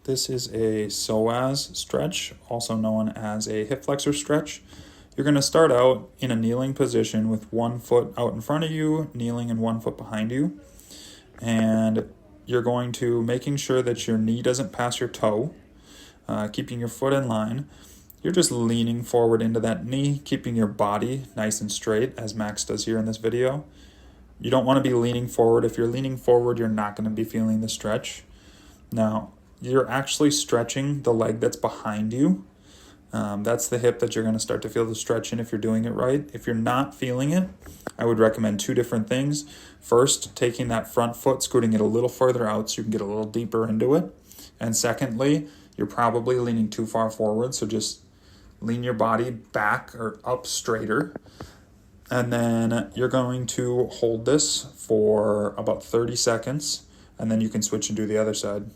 This is a psoas stretch, also known as a hip flexor stretch. You're going to start out in a kneeling position with one foot out in front of you, kneeling, and one foot behind you. And you're going to making sure that your knee doesn't pass your toe, keeping your foot in line. You're just leaning forward into that knee, keeping your body nice and straight, as Max does here in this video. You don't want to be leaning forward. If you're leaning forward, you're not going to be feeling the stretch. Now, you're actually stretching the leg that's behind you. That's the hip that you're going to start to feel the stretch in if you're doing it right. If you're not feeling it, I would recommend two different things. First, taking that front foot, scooting it a little further out so you can get a little deeper into it. And secondly, you're probably leaning too far forward, so just lean your body back or up straighter. And then you're going to hold this for about 30 seconds, and then you can switch and do the other side.